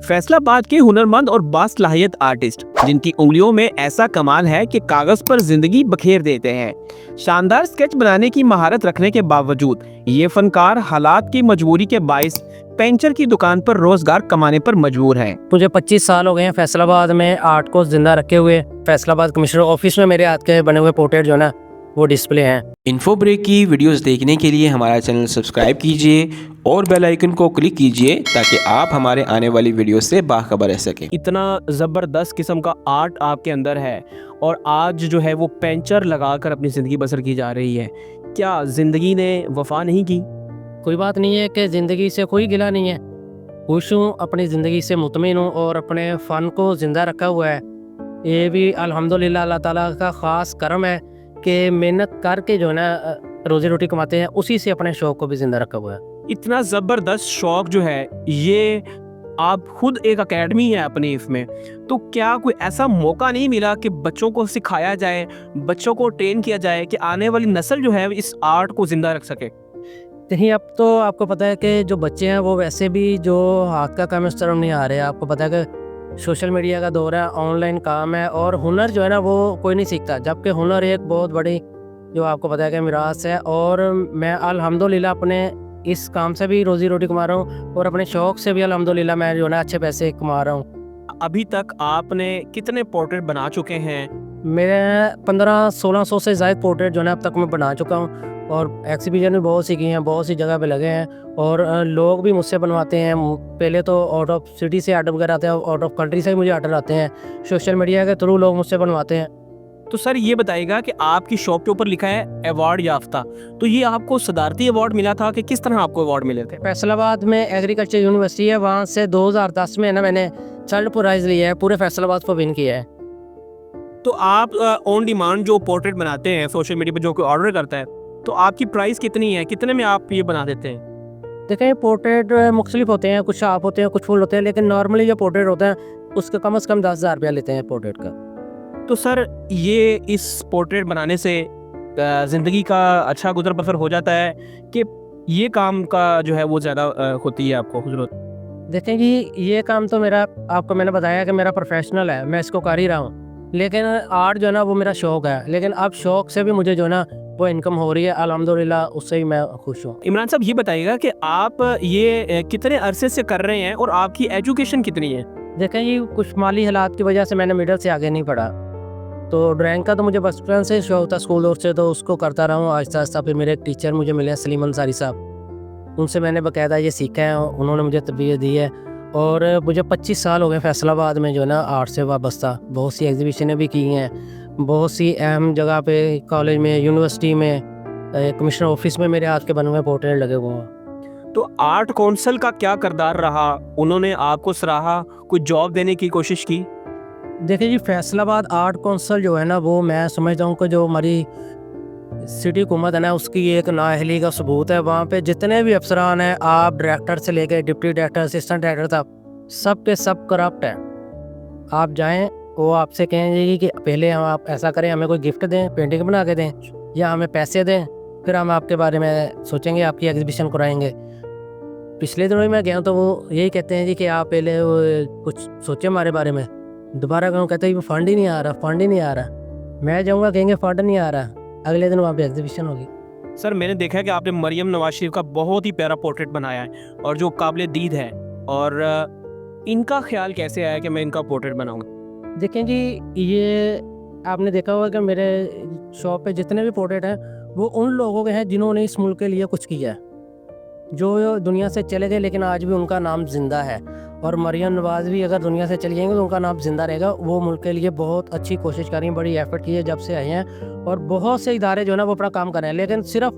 फैसलाबाद के हुनरमंद और बासलाहियत आर्टिस्ट जिनकी उंगलियों में ऐसा कमाल है कि कागज पर जिंदगी बखेर देते हैं। शानदार स्केच बनाने की महारत रखने के बावजूद ये फनकार हालात की मजबूरी के बाइस पेंचर की दुकान पर रोजगार कमाने पर मजबूर हैं। मुझे 25 साल हो गए हैं फैसलाबाद में आर्ट को जिंदा रखे हुए। फैसलाबाद कमिश्नर ऑफिस में मेरे हाथ के बने हुए पोर्ट्रेट जो ना वो डिस्प्ले हैं। इन्फो ब्रेक की वीडियोस देखने के लिए हमारा चैनल सब्सक्राइब कीजिए और बेल आइकन को क्लिक कीजिए ताकि आप हमारे आने वाली वीडियो से बाखबर रह सकें। इतना ज़बरदस्त किस्म का आर्ट आपके अंदर है और आज जो है वो पेंचर लगाकर अपनी ज़िंदगी बसर की जा रही है। क्या ज़िंदगी ने वफा नहीं की? कोई बात नहीं है कि ज़िंदगी से कोई गिला नहीं है। खुश हूँ, अपनी ज़िंदगी से मुतमिन हूँ और अपने फ़न को ज़िंदा रखा हुआ है। ये भी अल्हम्दुलिल्लाह अल्लाह ताला का ख़ास करम है कि मेहनत करके जो है ना रोज़ी रोटी कमाते हैं, उसी से अपने शौक़ को भी ज़िंदा रखा हुआ है। इतना ज़बरदस्त शौक़ जो है ये आप खुद एक एकेडमी है अपनी इसमें, तो क्या कोई ऐसा मौका नहीं मिला कि बच्चों को सिखाया जाए, बच्चों को ट्रेन किया जाए कि आने वाली नस्ल जो है इस आर्ट को ज़िंदा रख सके? नहीं, अब तो आपको पता है कि जो बच्चे हैं वो वैसे भी जो हाथ का काम इस तरफ नहीं आ रहे। आपको पता है कि सोशल मीडिया का दौर है, ऑनलाइन काम है और हुनर जो है ना वो कोई नहीं सीखता, जबकि हुनर एक बहुत बड़ी जो आपको पता है कि मिरास है। और मैं अल्हम्दुलिल्लाह अपने इस काम से भी रोज़ी रोटी कमा रहा हूँ और अपने शौक़ से भी अल्हम्दुलिल्लाह मैं जो है ना अच्छे पैसे कमा रहा हूँ। अभी तक आपने कितने पोर्ट्रेट बना चुके हैं? मेरे 1500-1600 से ज़ायद पोर्ट्रेट जो है अब तक मैं बना चुका हूँ और एग्जीबिशन भी बहुत सी की हैं, बहुत सी जगह पे लगे हैं और लोग भी मुझसे बनवाते हैं। पहले तो आउट ऑफ सिटी से आर्डर वगैरह आते हैं, आउट ऑफ कंट्री से भी मुझे आर्डर आते हैं। सोशल मीडिया के थ्रू लोग मुझसे बनवाते हैं। तो सर ये बताइएगा कि आपकी शॉप के ऊपर लिखा है अवार्ड याफ्ता, तो ये आपको सदारती अवार्ड मिला था कि किस तरह आपको अवार्ड मिले थे? फैसलाबाद में एग्रीकल्चर यूनिवर्सिटी है, वहाँ से 2010 में ना मैंने थर्ड प्राइज़ लिया है, पूरे फैसलाबाद को विन किया है। तो आप ऑन डिमांड जो पोर्ट्रेट बनाते हैं सोशल मीडिया पर, जो कोई ऑर्डर करता है, तो आपकी प्राइस कितनी है? कितने में आप ये बना देते हैं? देखें, पोर्ट्रेट मुख्तलिफ होते हैं, कुछ शार्प होते हैं, कुछ फुल होते हैं, लेकिन नॉर्मली जो पोर्ट्रेट होता है उसका कम से कम 10,000 रुपया लेते हैं पोर्ट्रेट का। तो सर ये इस पोर्ट्रेट बनाने से ज़िंदगी का अच्छा गुजर बसर हो जाता है कि ये काम का जो है वो ज़्यादा होती है आपको ज़रूरत? देखें जी, ये काम तो मेरा आपको मैंने बताया कि मेरा प्रोफेशनल है, मैं इसको कर ही रहा हूँ, लेकिन आर्ट जो है ना वो मेरा शौक़ है। लेकिन अब शौक़ से भी मुझे जो है ना वो इनकम हो रही है, अल्हम्दुलिल्लाह उससे ही मैं खुश हूँ। इमरान साहब ये बताइएगा कि आप ये कितने अरसे से कर रहे हैं और आपकी एजुकेशन कितनी है? देखें जी, कुछ माली हालात की वजह से मैंने मिडिल से आगे नहीं पढ़ा, तो ड्राइंग का तो मुझे बचपन से शौक था स्कूल दौर से, तो उसको करता रहा हूँ आहिस्ता आहिस्ता। फिर मेरे एक टीचर मुझे मिले सलीम अंसारी साहब, उनसे मैंने बाकायदा ये सीखा है, उन्होंने मुझे तरबियत दी है। और मुझे 25 साल हो गए फैसलाबाद में जो है ना आर्ट से वाबस्ता। बहुत सी एग्जीबिशनें भी की हैं, बहुत सी अहम जगह पे, कॉलेज में, यूनिवर्सिटी में, कमिश्नर ऑफिस में मेरे हाथ के बने हुए पोर्ट्रेट लगे हुए हैं। तो आर्ट कौंसल का क्या किरदार रहा? उन्होंने आपको सराहा, कोई जॉब देने की कोशिश की? देखिए जी, फैसलाबाद आर्ट कौंसल जो है ना वो मैं समझता हूँ कि जो हमारी सिटी हुकूमत है ना उसकी एक नाअहली का सबूत है। वहाँ पे जितने भी अफसरान हैं, आप डायरेक्टर से लेकर डिप्टी डायरेक्टर, असिस्टेंट डायरेक्टर तक, सब के सब करप्ट हैं। आप जाएं, वो आपसे कहेंगे कि पहले हम आप ऐसा करें, हमें कोई गिफ्ट दें, पेंटिंग बना के दें, या हमें पैसे दें, फिर हम आपके बारे में सोचेंगे, आपकी एग्जीबिशन कराएंगे। पिछले दिनों मैं गया तो वो यही कहते हैं जी कि आप पहले कुछ सोचें हमारे बारे में। दोबारा कहूँ, कहते हैं फंड ही नहीं आ रहा, फंड ही नहीं आ रहा। मैं जाऊँगा, कहेंगे फंड नहीं आ रहा, अगले दिन वहाँ पे एग्जीबिशन होगी। सर मैंने देखा है कि आपने मरियम नवाज शरीफ का बहुत ही प्यारा पोर्ट्रेट बनाया है और जो काबिल दीद है, और इनका ख्याल कैसे आया कि मैं इनका पोर्ट्रेट बनाऊँगा? देखें जी, ये आपने देखा होगा कि मेरे शॉप पे जितने भी पोर्ट्रेट हैं वो उन लोगों के हैं जिन्होंने इस मुल्क के लिए कुछ किया है, जो दुनिया से चले गए लेकिन आज भी उनका नाम जिंदा है। और मरियम नवाज भी अगर दुनिया से चली जाएंगे तो उनका नाम जिंदा रहेगा। वो मुल्क के लिए बहुत अच्छी कोशिश कर रही हैं, बड़ी एफर्ट की है जब से आए हैं, और बहुत से इदारे जो है ना वो अपना काम कर रहे हैं, लेकिन सिर्फ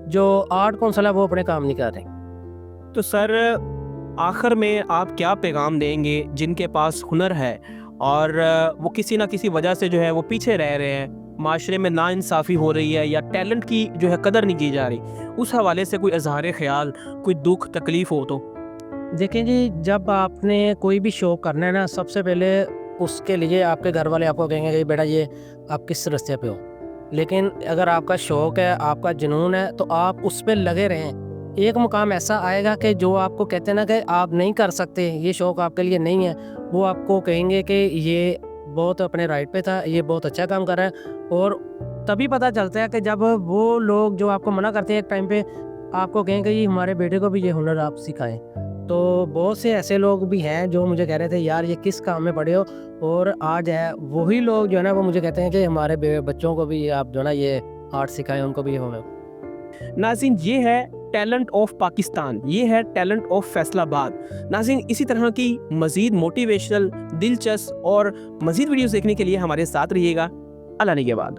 जो आर्ट कौंसल है वो अपने काम नहीं कर रहे। तो सर आखिर में आप क्या पैगाम देंगे जिनके पास हुनर है और वो किसी ना किसी वजह से जो है वो पीछे रह रहे हैं, माशरे में नाइंसाफ़ी हो रही है या टैलेंट की जो है कदर नहीं की जा रही, उस हवाले से कोई इज़हार ख्याल, कोई दुख तकलीफ़ हो तो? देखें जी, जब आपने कोई भी शो करना है ना, सबसे पहले उसके लिए आपके घर वाले आपको कहेंगे कि बेटा ये आप किस रास्ते पे हो। लेकिन अगर आपका शौक़ है, आपका जुनून है, तो आप उस पर लगे रहें। एक मुकाम ऐसा आएगा कि जो आपको कहते हैं ना कि आप नहीं कर सकते, ये शौक़ आपके लिए नहीं है, वो आपको कहेंगे कि ये बहुत अपने राइट पे था, ये बहुत अच्छा काम कर रहा है। और तभी पता चलता है कि जब वो लोग जो आपको मना करते हैं एक टाइम पे आपको कहेंगे कि हमारे बेटे को भी ये हुनर आप सिखाएं। तो बहुत से ऐसे लोग भी हैं जो मुझे कह रहे थे यार ये किस काम में पड़े हो, और आज है वही लोग जो है ना वो मुझे कहते हैं कि हमारे बच्चों को भी आप जो है ना ये आर्ट सिखाएं, उनको भी ये हुनर। नाज़रीन, ये है टैलेंट ऑफ पाकिस्तान, ये है टैलेंट ऑफ फैसलाबाद। नाज़रीन, इसी तरह की मज़ीद मोटिवेशनल, दिलचस्प और मज़ीद वीडियोस देखने के लिए हमारे साथ रहिएगा। अल्लाह निगहबान।